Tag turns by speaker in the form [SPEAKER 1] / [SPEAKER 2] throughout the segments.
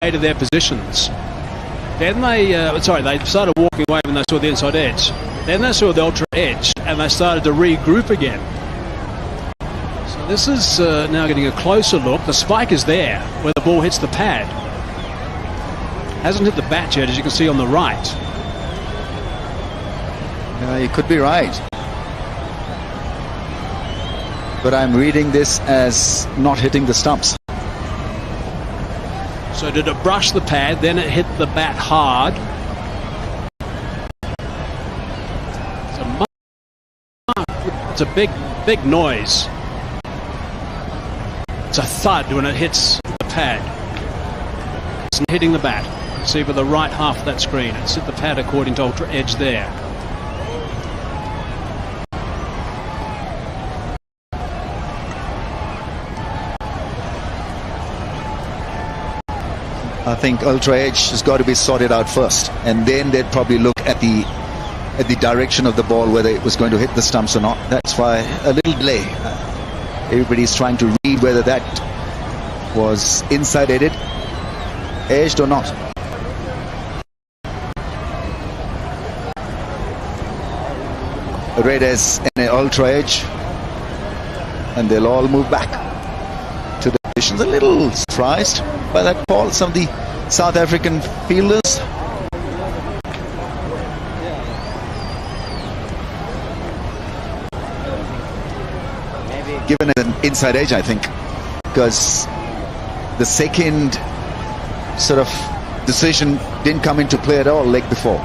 [SPEAKER 1] to their positions. Then they started walking away when they saw the inside edge. Then they saw the ultra edge and they started to regroup again. So this is now getting a closer look. The spike is there where the ball hits the pad. Hasn't hit the bat yet, as you can see on the right.
[SPEAKER 2] You could be right. But I'm reading this as not hitting the stumps.
[SPEAKER 1] So did it brush the pad, then it hit the bat hard. It's a big noise. It's a thud when it hits the pad. It's hitting the bat. See for the right half of that screen. It's hit the pad according to Ultra Edge there.
[SPEAKER 2] I think Ultra Edge has got to be sorted out first, and then they'd probably look at the direction of the ball, whether it was going to hit the stumps or not. That's why a little delay. Everybody's trying to read whether that was inside edged or not. Read as an Ultra Edge, and they'll all move back to the positions. A little surprised by that call, some of the South African fielders. Given an inside edge, I think, because the second sort of decision didn't come into play at all leg before.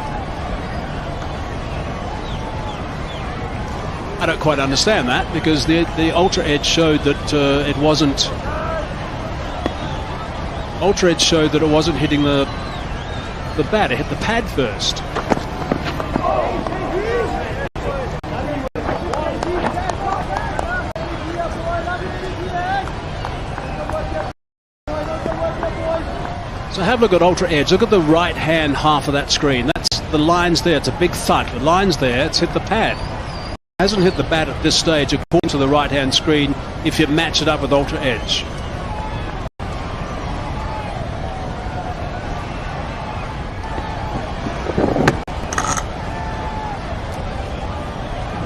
[SPEAKER 1] I don't quite understand that, because the Ultra Edge showed that it wasn't. Ultra Edge showed that it wasn't hitting the bat. It hit the pad first. So have a look at Ultra Edge. Look at the right hand half of that screen. That's the lines there. It's a big thud. The lines there. It's hit the pad. Hasn't hit the bat at this stage according to the right hand screen if you match it up with Ultra Edge.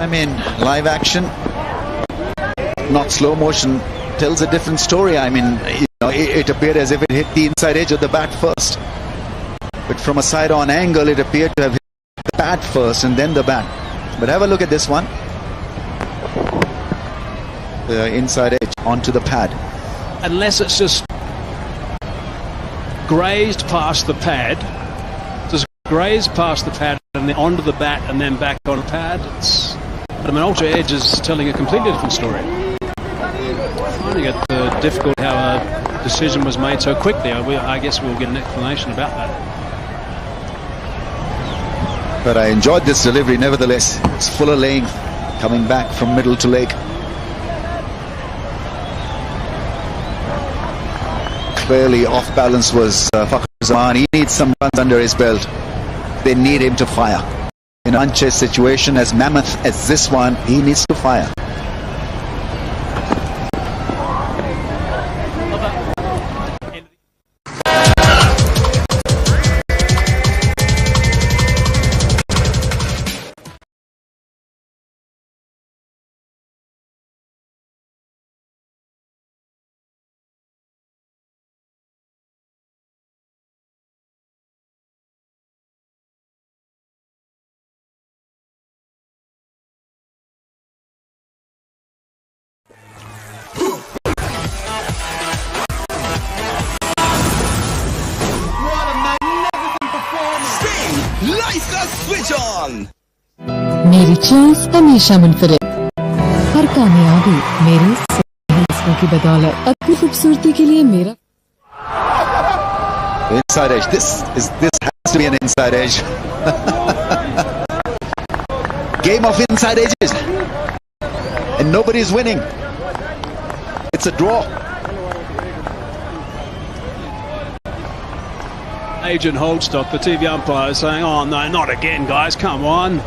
[SPEAKER 2] I mean, live action, not slow motion, tells a different story. I mean, it appeared as if it hit the inside edge of the bat first, but from a side-on angle it appeared to have hit the bat first and then the bat. But have a look at this one. The inside edge onto the pad.
[SPEAKER 1] Unless it's just grazed past the pad, just grazed past the pad and then onto the bat and then back on the pad. But I mean, Ultra Edge is telling a completely different story. I'm finding it difficult how a decision was made so quickly. I guess we'll get an explanation about that.
[SPEAKER 2] But I enjoyed this delivery nevertheless. It's fuller length, coming back from middle to leg. Clearly off balance was Fakhar Zaman. He needs some runs under his belt. They need him to fire. In an unchased situation as mammoth as this one, he needs to fire.
[SPEAKER 3] मेरी choice हमेशा मुनफरिद हर कामयाबी मेरे हिस्सों की बदौलत अपनी खूबसूरती के लिए मेरा
[SPEAKER 2] inside edge. This has to be an inside edge. Game of inside edges, and nobody's winning. It's a draw.
[SPEAKER 1] Agent Holdstock, the TV umpire, is saying, "Oh no, not again, guys! Come on."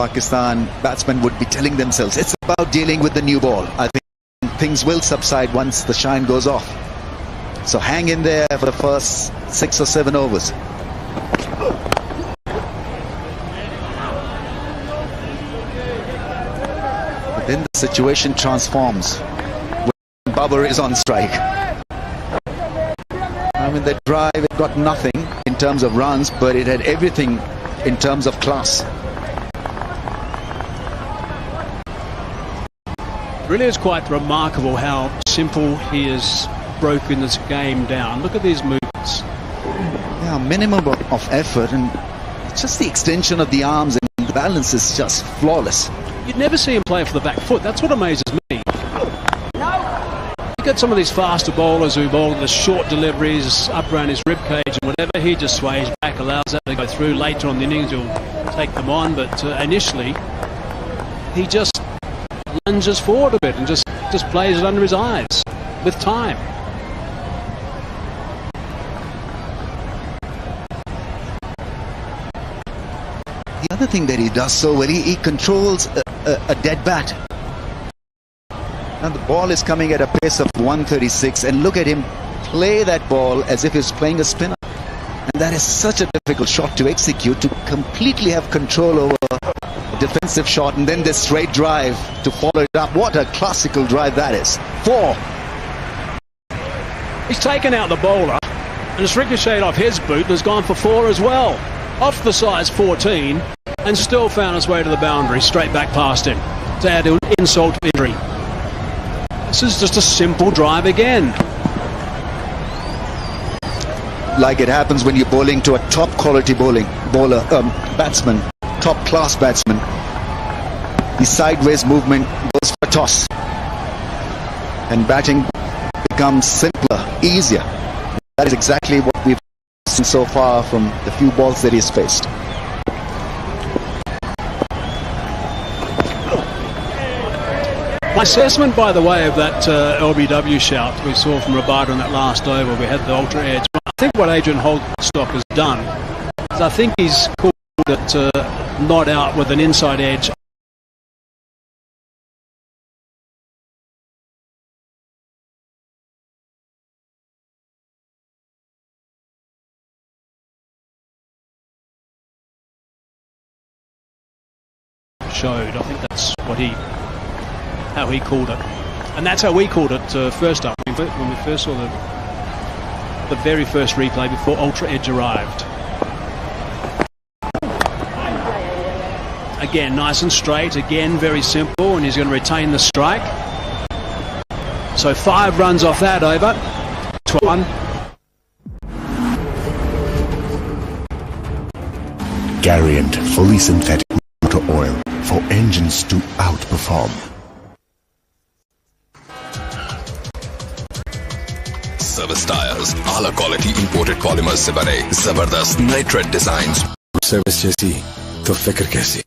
[SPEAKER 2] Pakistan batsmen would be telling themselves it's about dealing with the new ball. I think things will subside once the shine goes off. So hang in there for the first 6 or 7 overs. But then the situation transforms when Babar is on strike. I mean, the drive, it got nothing in terms of runs, but it had everything in terms of class.
[SPEAKER 1] Really is quite remarkable how simple he has broken this game down. Look at these movements.
[SPEAKER 2] Yeah, minimum of effort, and just the extension of the arms, and the balance is just flawless.
[SPEAKER 1] You'd never see him play for the back foot. That's what amazes me. Look at some of these faster bowlers who bowl the short deliveries up around his rib cage and whatever. He just sways back, allows that to go through. Later on the innings, he'll take them on, but initially he just lunges forward a bit and just plays it under his eyes with time.
[SPEAKER 2] The other thing that he does so well, he controls a dead bat. And the ball is coming at a pace of 136, and look at him play that ball as if he's playing a spinner. And that is such a difficult shot to execute, to completely have control over a defensive shot, and then this straight drive to follow it up. What a classical drive that is. 4.
[SPEAKER 1] He's taken out the bowler, and it's ricocheted off his boot and has gone for 4 as well. Off the size 14, and still found his way to the boundary, straight back past him, to add insult to injury. This is just a simple drive again.
[SPEAKER 2] Like it happens when you're bowling to a top quality batsman, top class batsman. The sideways movement goes for a toss, and batting becomes simpler, easier. That is exactly what we've seen so far from the few balls that he's faced.
[SPEAKER 1] My assessment, by the way, of that LBW shout we saw from Rabada in that last over, we had the ultra edge. I think what Adrian Holdstock has done is I think he's called it not out with an inside edge. Showed. I think that's how he called it, and that's how we called it first up when we first saw the very first replay before Ultra Edge arrived. Again, nice and straight, again very simple, and he's going to retain the strike. So 5 runs off that over. 12.
[SPEAKER 4] Garriant fully synthetic motor oil for engines to outperform.
[SPEAKER 5] Service tires, आला quality imported polymers से बने जबरदस्त nitrate designs. Service जैसी तो फिक्र कैसी?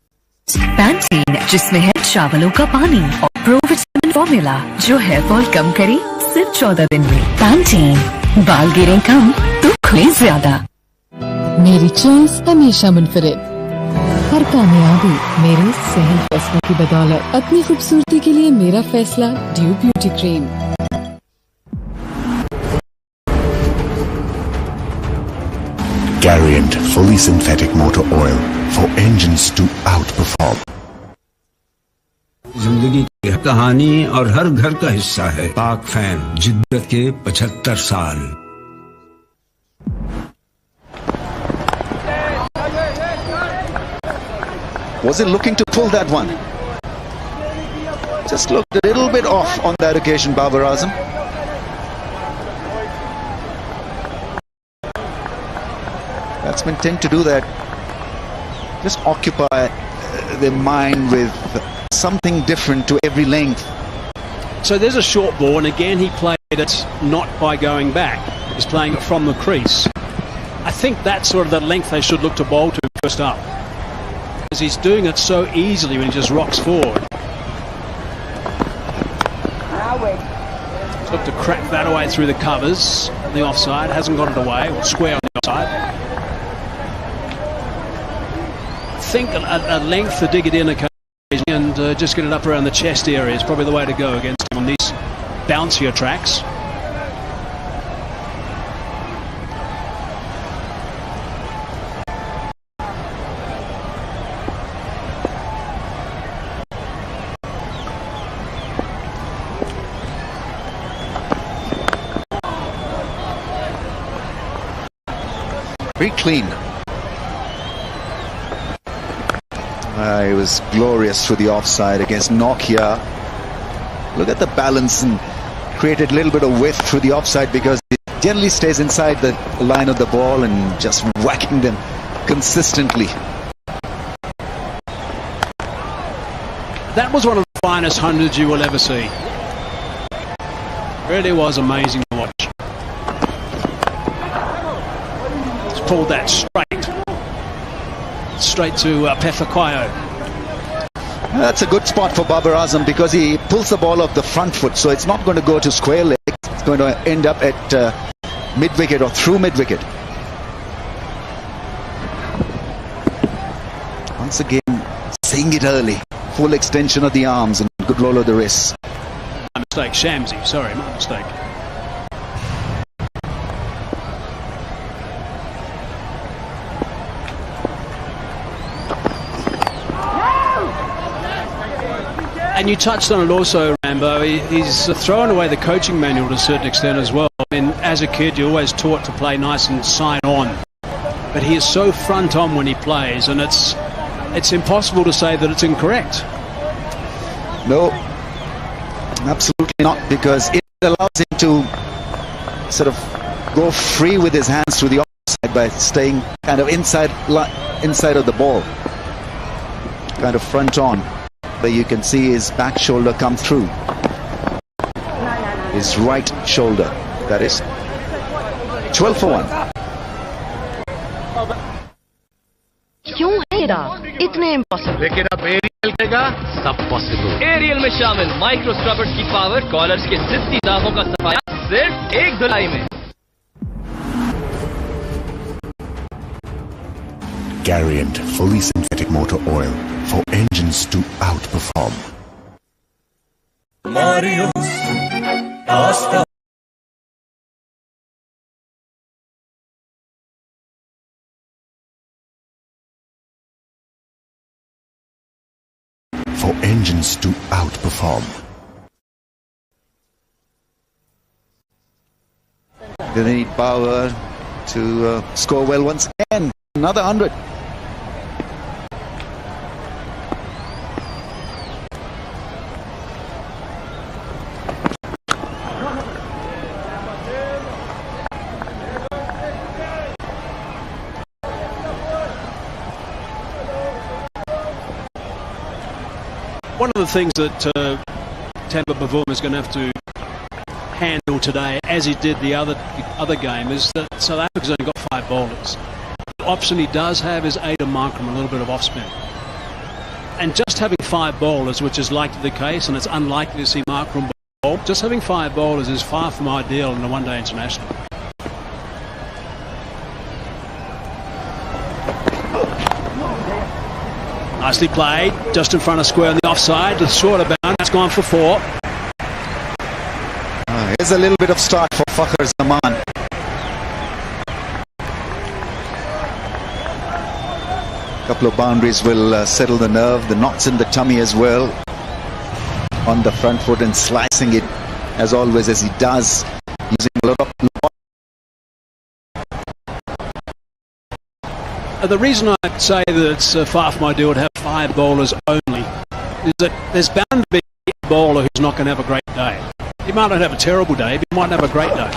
[SPEAKER 6] Pantene, जिसमें है चावलों का पानी और प्रोविटामिन फॉर्मूला, जो हेयर फॉल कम करे सिर्फ 14 दिन में. पैंटीन, बाल गिरे कम तो खुले ज्यादा.
[SPEAKER 3] मेरी चॉइस हमेशा मुनफरिद. हर कामयाबी मेरे सही फैसलों की बदौलत. अपनी खूबसूरती के लिए मेरा फैसला due beauty cream.
[SPEAKER 4] Garriant fully synthetic motor oil for engines to outperform.
[SPEAKER 7] जिंदगी की कहानी और हर घर का हिस्सा है. पाक फैन जिद्दत के 75 साल.
[SPEAKER 2] Was he looking to pull that one? Just looked a little bit off on that occasion, Babar Azam. Batsmen tend to do that. Just occupy their mind with something different to every length.
[SPEAKER 1] So there's a short ball, and again he played it not by going back. He's playing it from the crease. I think that's sort of the length they should look to bowl to first up, because he's doing it so easily when he just rocks forward. Look to crack that away through the covers. The offside hasn't got it away. Square on the offside. think a length to dig it in occasionally and just get it up around the chest area is probably the way to go against him on these bouncier tracks.
[SPEAKER 2] Very clean. It was glorious through the offside against Nokia. Look at the balance and created a little bit of width through the offside because it generally stays inside the line of the ball and just whacking them consistently.
[SPEAKER 1] That was one of the finest hundreds you will ever see. Really was amazing to watch. Pulled that straight to Pethakwayo.
[SPEAKER 2] That's a good spot for Babar Azam because he pulls the ball off the front foot, so it's not going to go to square leg. It's going to end up at mid-wicket or through mid-wicket. Once again, seeing it early. Full extension of the arms and good roll of the wrists.
[SPEAKER 1] My mistake, Shamsi. Sorry, my mistake. And you touched on it also, Rambo. He's thrown away the coaching manual to a certain extent as well. I mean, as a kid, you're always taught to play nice and sign on. But he is so front on when he plays, and it's impossible to say that it's incorrect.
[SPEAKER 2] No, absolutely not, because it allows him to sort of go free with his hands through the offside by staying kind of inside of the ball, kind of front on. But you can see his back shoulder come through. His right shoulder, that is. 12 for 1.
[SPEAKER 8] क्यों है राग इतने impossible लेकिन अब aerial करेगा सब possible aerial में शामिल माइक्रो स्क्रबर्स की पावर कॉलर्स के जिद्दी दागों का सफाया सिर्फ एक धुलाई में
[SPEAKER 4] Garriant fully synthetic motor oil for engines to outperform. For engines to outperform.
[SPEAKER 2] They need power to score well once again. Another 100.
[SPEAKER 1] One of the things that Tampa Bavuma is going to have to handle today, as he did the other game, is that South Africa's only got 5 bowlers. The option he does have is Aiden Markram, a little bit of off-spin. And just having 5 bowlers, which is likely the case, and it's unlikely to see Markram bowl, just having 5 bowlers is far from ideal in a one-day international. Nicely played, just in front of square on the offside, the shorter bound, that's gone for 4.
[SPEAKER 2] Here's a little bit of start for Fakhar Zaman. Couple of boundaries will settle the nerve, the knots in the tummy as well. On the front foot and slicing it as always as he does, using a lot of...
[SPEAKER 1] The reason I say that it's far from ideal to have 5 bowlers only is that there's bound to be a bowler who's not going to have a great day. He might not have a terrible day, but he might have a great day.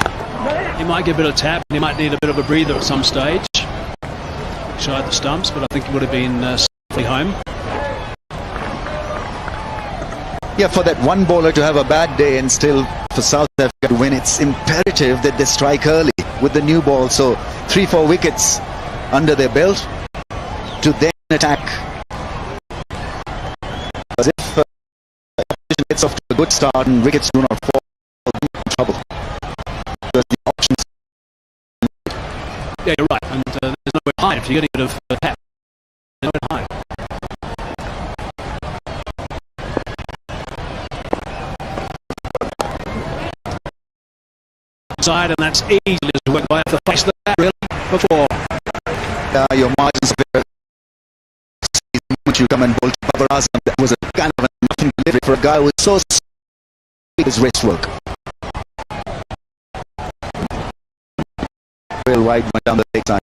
[SPEAKER 1] He might get a bit of tap, and he might need a bit of a breather at some stage. Shy the stumps, but I think he would have been safely home.
[SPEAKER 2] Yeah, for that one bowler to have a bad day and still for South Africa to win, it's imperative that they strike early with the new ball. So 3-4 wickets under their belt to then attack. As if opposition gets off to a good start and wickets do not fall, they're in trouble. Because the options...
[SPEAKER 1] Yeah, you're right. And there's nowhere to hide if you're getting rid of tap. There's nowhere to hide. outside, and that's easily as well. I have to face that really before.
[SPEAKER 2] Your margins are very. Would you come and bolt Babaraz? That was a kind of a nothing delivery for a guy who was so his wrist work. Real wide went down the leg side.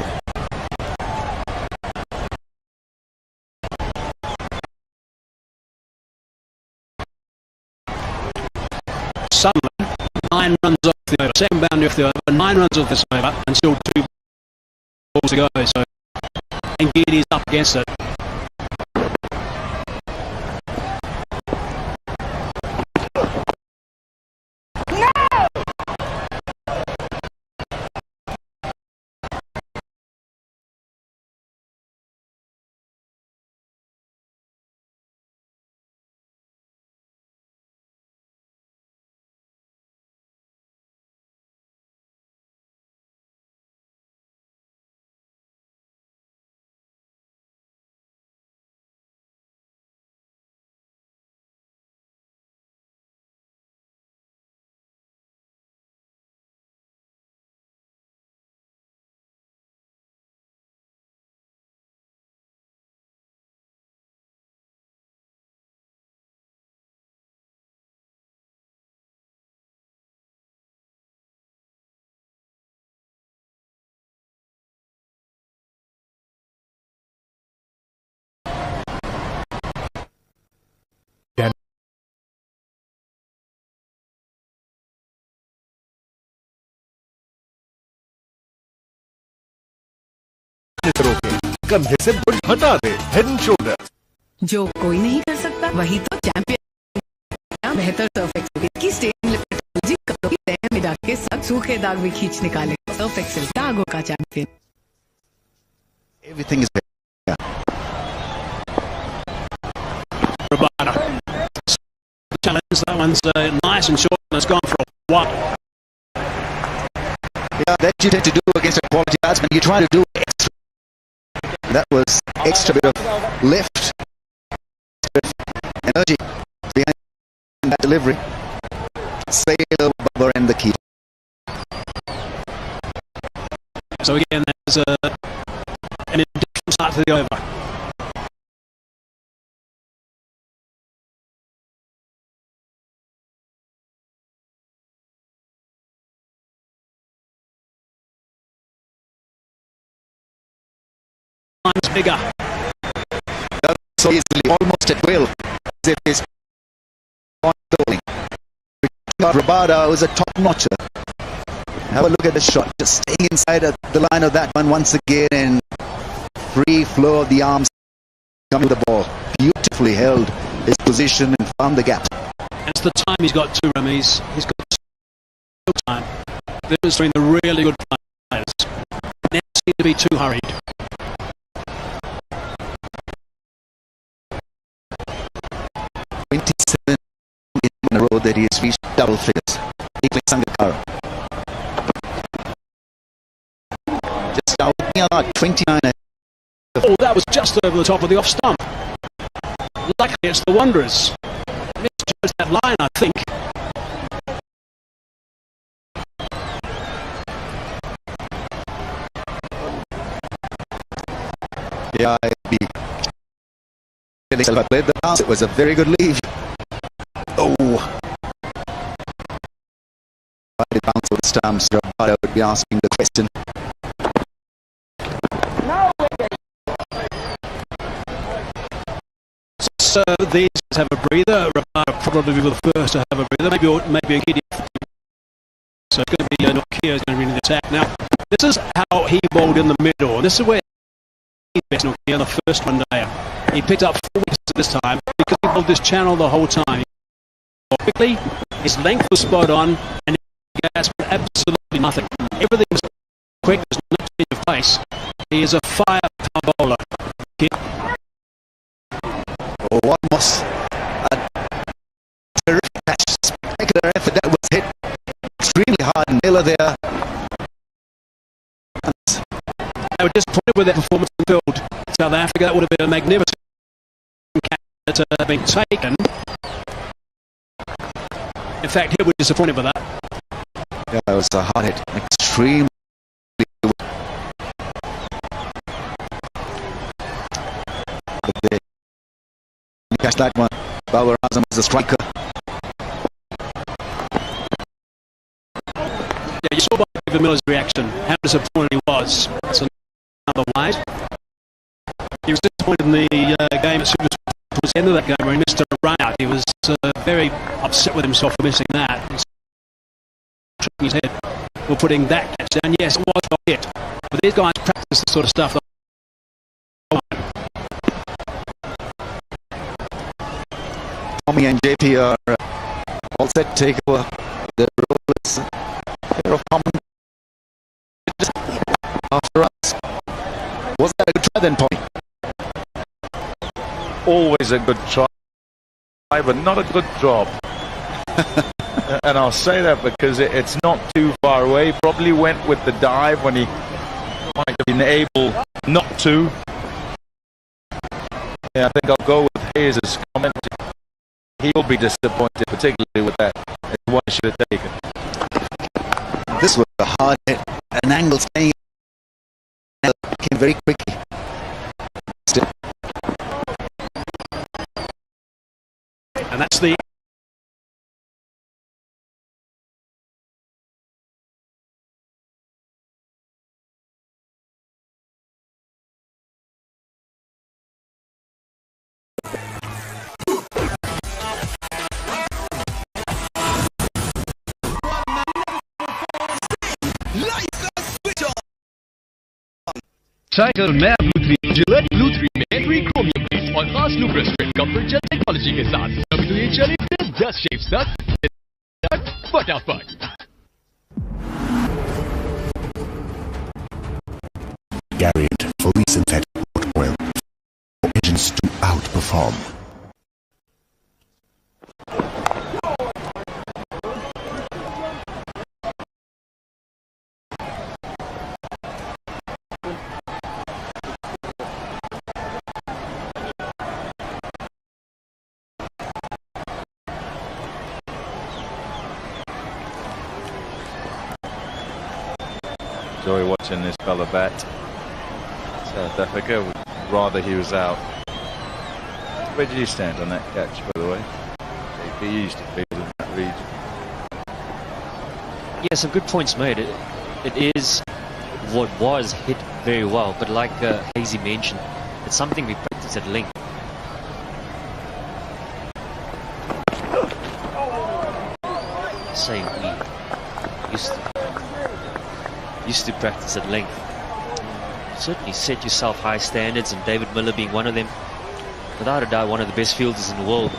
[SPEAKER 1] Suddenly, 9 runs off the over, second boundary off the over, 9 runs off this over, and still 2 balls to go. So, and Giddy's up against it.
[SPEAKER 9] कंधे से बुर्ज हटा दे, head and shoulder.
[SPEAKER 6] जो कोई नहीं कर सकता वही तो चैंपियन। बेहतर सर्फ एक्सेल की स्टेन टेक्नोलॉजी कपड़ों की तह में डाल सब सूखे दाग भी खींच निकाले। सर्फ एक्सेल दागों का champion.
[SPEAKER 2] Everything is better.
[SPEAKER 1] Rabada. Challenge, that one's nice and short and it's gone for a while.
[SPEAKER 2] Yeah, that you tend to do against a quality batsman. You try to do extra. That was extra bit of lift, energy behind that delivery. Sail over Babur and the keeper.
[SPEAKER 1] So again, there's an indifferent start to the over. Bigger.
[SPEAKER 2] So easily, almost at will. As if he's controlling. Rabada was a top-notcher. Have a look at the shot. Just staying inside the line of that one once again, and free flow of the arms coming to the ball. Beautifully held his position and found the gap.
[SPEAKER 1] That's the time he's got to, Ramiz. He's got no time. Demonstrating the really good players. Never seem to be too hurried.
[SPEAKER 2] 27 in a row that he has reached double figures. Equaling Sangakkara. Just out 29.
[SPEAKER 1] Oh, that was just over the top of the off stump. Luckily, it's the Wanderers. Misjudged that line, I think.
[SPEAKER 2] Yeah, I played the pass. It was a very good leave. Oh. Why did bounce over the stumps? Rabada would be asking the question.
[SPEAKER 1] So these guys have a breather. Rabada probably be the first to have a breather. Maybe a Giddy. So it's going to be Nokia is going to be in the attack. Now, this is how he bowled in the middle. This is where he's best Nokia on the first one day. He picked up 4 wickets this time because he bowled this channel the whole time. Quickly, his length was spot on, and he gasped absolutely nothing. Everything was quick. There's no change of pace. He is a firepower bowler.
[SPEAKER 2] Oh, almost a terrific catch. Spectacular effort. That was hit extremely hard. Miller there.
[SPEAKER 1] They were disappointed with their performance in the field. South Africa, that would have been a magnificent catch that had been taken. In fact, here we're disappointed with that.
[SPEAKER 2] Yeah, it was a hard hit. Extremely. But they catch that one. Babar Azam is the striker.
[SPEAKER 1] Yeah, you saw by David Miller's reaction how disappointed he was. That's another wide. He was disappointed in the game at Super towards the end of that game where he missed a run out. He was very upset with himself for missing that. He's shaking his head for putting that catch down. Yes, it was a hit. But these guys practice this sort of stuff.
[SPEAKER 2] Tommy and JP are all set to take over their role as pair of common after us. Was that a good try then, Tommy?
[SPEAKER 9] Always a good try, but not a good drop. And I'll say that because it's not too far away. Probably went with the dive when he might have been able not to. Yeah, I think I'll go with Hayes' comment. He'll be disappointed, particularly with that. It's one he should have taken.
[SPEAKER 2] This was a hard hit. An angle staying came very quickly. Still.
[SPEAKER 1] And that's the
[SPEAKER 8] Cycle नया Blue 3 Gillette Blue 3 में entry chromium base और fast loop restaurant comfort gel technology के साथ अभी तो ये चले 10 shapes तक फटाफट.
[SPEAKER 4] Garant fully synthetic motor oil for engines to outperform.
[SPEAKER 9] Enjoy watching this fella bat. South Africa would rather he was out. Where did you stand on that catch, by the way? He used to be in that region.
[SPEAKER 10] Yeah, some good points made. It is what was hit very well, but like Hazy mentioned, it's something we practice at length. Say we used to practice at length. Certainly set yourself high standards, and David Miller being one of them, without a doubt one of the best fielders in the world.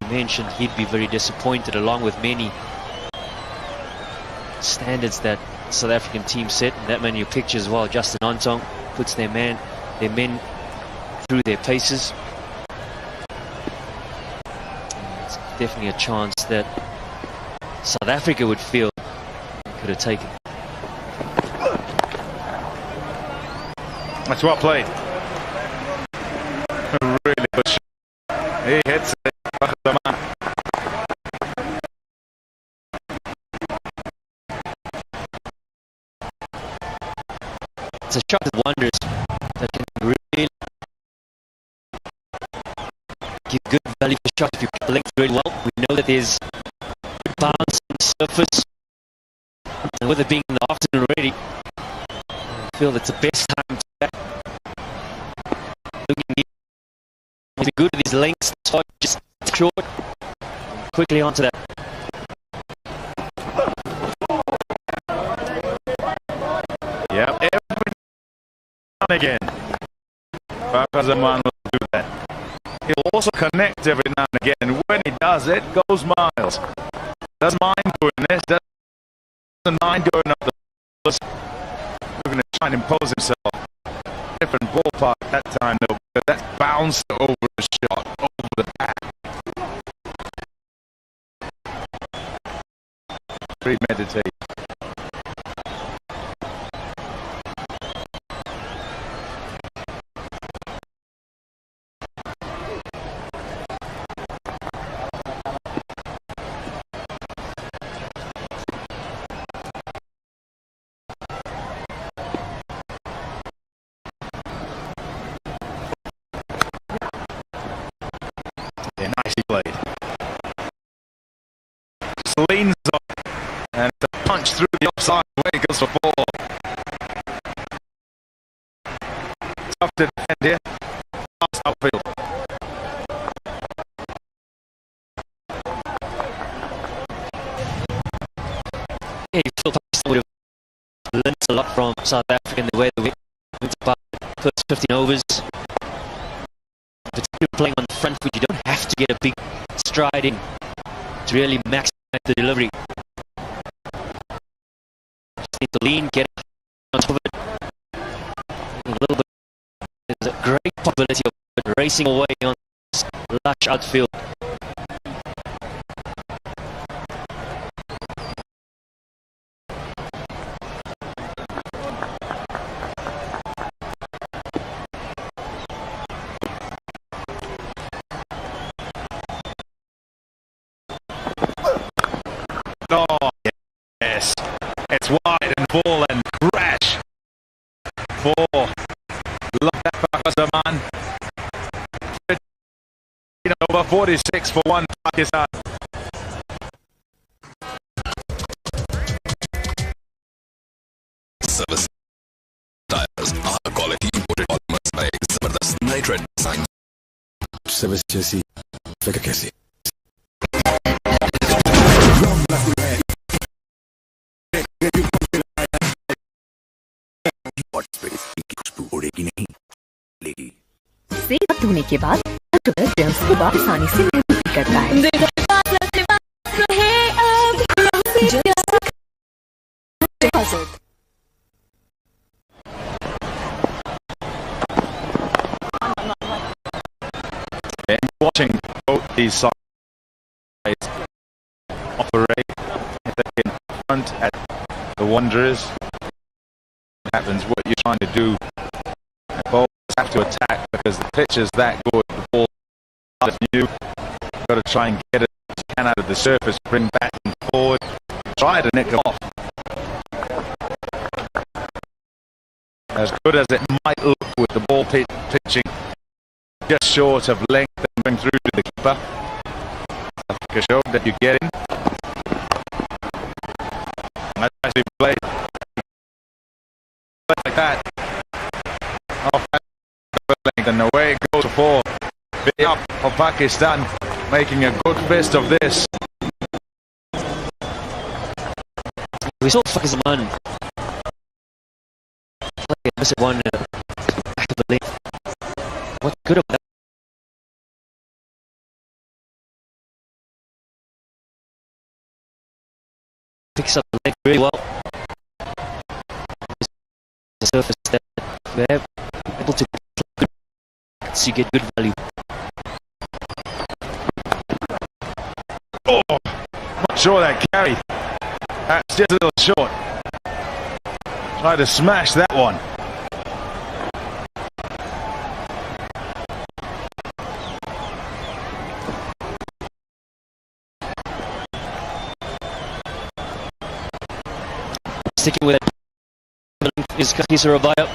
[SPEAKER 10] He mentioned he'd be very disappointed, along with many standards that the South African team set, and that man in your picture as well, Justin Ontong, puts their men through their paces. It's definitely a chance that South Africa would feel could have taken.
[SPEAKER 9] That's well played. Really good shot. He hits it.
[SPEAKER 10] It's a shot that wonders, that can really give good value to the shot if you play very well. We know that there's good bounce on the surface, and with it being in the afternoon already, I feel it's the best time to bat. Looking good with these lengths, so just short, quickly onto that.
[SPEAKER 9] Yep, every now and again, Zaman will do that. He'll also connect every now and again, and when he does, it goes miles. Doesn't mind doing this, doesn't mind going up the bus. Looking to try and impose himself. Different ballpark that time, though, because that's bounced over the shot, over the bat. Premeditated. side. Away goes for 4. Tough to defend here. Pass upfield.
[SPEAKER 10] Yeah, you feel Pakistan would have learnt a lot from South Africa in the way they went about the first 15 overs. Particularly playing on the front foot, you don't have to get a big stride in to really maximize the delivery. Just need to lean, get on top of it. A little bit. There's a great possibility of it racing away on this lush outfield.
[SPEAKER 9] Oh, yes. It's wide and full and crash. 4. Love that Pakistan. Over 46 for 1 Pakistan.
[SPEAKER 5] Service tires are quality imported polymers by Zabardast Nitrate Design. Service जैसी फिक्र कैसी?
[SPEAKER 6] सेहत होने के बाद germs को वापस आने से महसूस करता है।
[SPEAKER 9] And watching both these sides operate, if they can front at the Wanderers, what happens, what you're trying to do, bowlers have to attack because the pitch is that good, the ball out of you, you've got to try and get it out of the surface, bring back and forward, try to nick it off. As good as it might look with the ball pitching just short of length and going through to the keeper, Africa showed that you get in. That's actually played like that. Off length and away it goes for 4. Big up for Pakistan, making a good fist of this.
[SPEAKER 10] We saw Pakistan play a missed one back of the lane. What's good about that? Picks up the leg really well. The surface that we're able to play, so you get good value.
[SPEAKER 9] Oh, not sure that carried. That's just a little short. Try to smash that one.
[SPEAKER 10] Sticking with it is Kakisa Rabaya.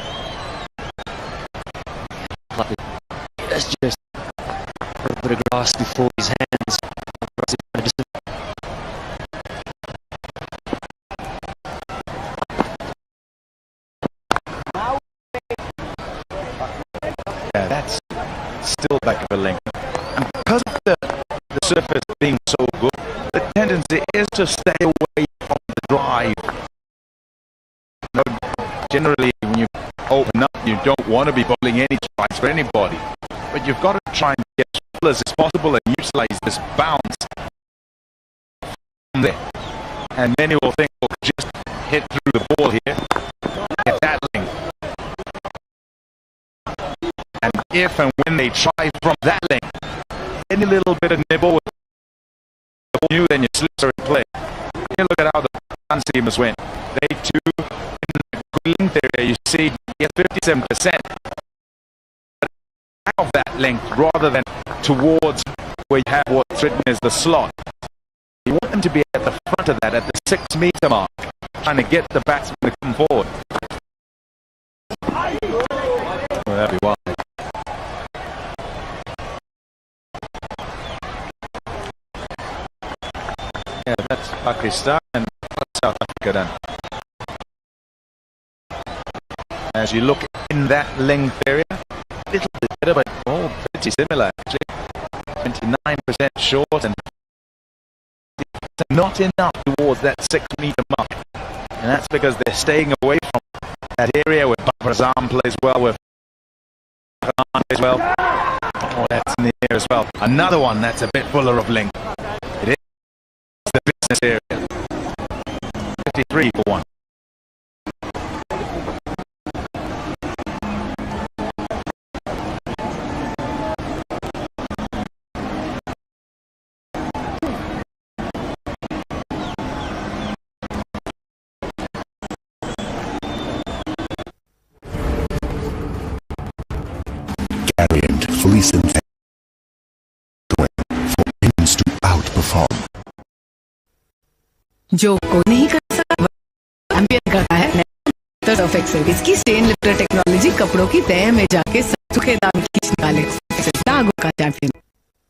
[SPEAKER 10] That's just a bit of grass before his hands.
[SPEAKER 9] Yeah, that's still back of a length. And because of the surface being so good, the tendency is to stay away from the drive. Generally, when you open up, you don't want to be bowling any strikes for anybody. But you've got to try and get as full as possible and utilize this bounce from there. And then you will think, well, just hit through the ball here, get that length. And if and when they try from that length, any little bit of nibble with the ball, you then your slips are in play. You look at how the Pakistan teamers went. They too, length area, you see, get 57% out of that length rather than towards where you have what's written as the slot. You want them to be at the front of that, at the 6 meter mark, trying to get the batsman to come forward. Well, that'd be wild. Yeah, that's Pakistan and South Africa then. as you look in that length area, a little bit better, but all pretty similar actually. 29% short and not enough towards that 6 meter mark. And that's because they're staying away from that area where Bazam plays well, with as well. Oh, that's in the air as well. Another one that's a bit fuller of length. It is the business area. 53 for one.
[SPEAKER 4] Variant fully synthetic for engines to outperform.
[SPEAKER 6] जो कोई नहीं कर सकता एम्बियन करता है Surf Excel. इसकी stand lifter technology कपड़ों की तह में जाके सूखे दाग खींच निकाले। दागों का चैंपियन।